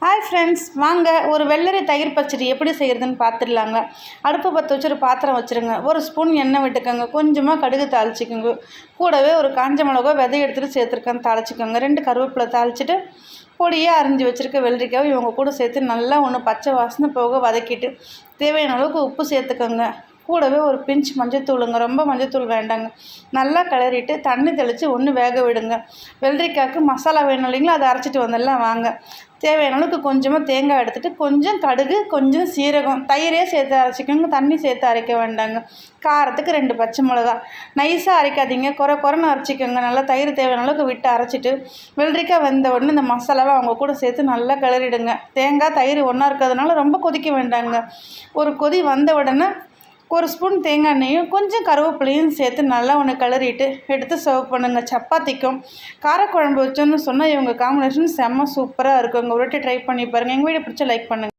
Hi friends, வாங்க ஒரு வெள்ளரி தயிர் பச்சடி எப்படி செய்கிறதுன்னு பார்த்துடலாங்க. அடுப்பு பற்ற வச்சு ஒரு பாத்திரம் வச்சுருங்க. ஒரு ஸ்பூன் எண்ணெய் விட்டுக்கோங்க. கொஞ்சமாக கடுகு தாளிச்சிக்கோங்க. கூடவே ஒரு காஞ்ச மிளகா விதை எடுத்துகிட்டு சேர்த்துருக்கேன்னு தாளிச்சிக்கோங்க. 2 கருவேப்பிலை தாளிச்சிட்டு பொடியாக அரிஞ்சு வச்சுருக்க வெள்ளரிக்காவை இவங்க கூட சேர்த்து நல்லா பச்சை வாசனை போக வதக்கிட்டு தேவையான அளவுக்கு உப்பு சேர்த்துக்கோங்க. கூடவே ஒரு பிஞ்ச் மஞ்சத்தூளுங்க. ரொம்ப மஞ்சத்தூள் வேண்டாங்க. நல்லா கிளறிட்டு தண்ணி தெளித்து வேக விடுங்க. வெள்ளரிக்காய்க்கு மசாலா வேணும் இல்லைங்களா, அதை அரைச்சிட்டு வந்துடலாம் வாங்க. தேவையான அளவுக்கு கொஞ்சமாக தேங்காய் எடுத்துகிட்டு கொஞ்சம் கடுகு, கொஞ்சம் சீரகம், தயிரே சேர்த்து அரைச்சிக்கோங்க. தண்ணி சேர்த்து அரைக்க வேண்டாங்க. காரத்துக்கு 2 பச்சை மிளகா. நைஸாக அரைக்காதீங்க, குறைன்னு அரைச்சிக்கோங்க. நல்லா தயிர் தேவையான அளவுக்கு விட்டு அரைச்சிட்டு வெள்ளரிக்காய் வெந்த உடனே இந்த மசாலாவை அவங்க கூட சேர்த்து நல்லா கிளறிடுங்க. தேங்காய் தயிர் ஒன்றா இருக்கிறதுனால ரொம்ப கொதிக்க வேண்டாங்க. ஒரு கொதி வந்த உடனே ஒரு ஸ்பூன் தேங்காய் எண்ணெயும் கொஞ்சம் கருவேப்பிலையும் சேர்த்து நல்லா கிளறிட்டு எடுத்து சர்வ் பண்ணுங்கள். சப்பாத்திக்கும் காரக்குழம்பு வச்சோன்னு சொன்னால் இவங்க காம்பினேஷன் செம்ம சூப்பராக இருக்குங்க. ஒரு வாட்டி ட்ரை பண்ணி பாருங்கள். எங்கள் வீடியோ பிடிச்சா லைக் பண்ணுங்கள்.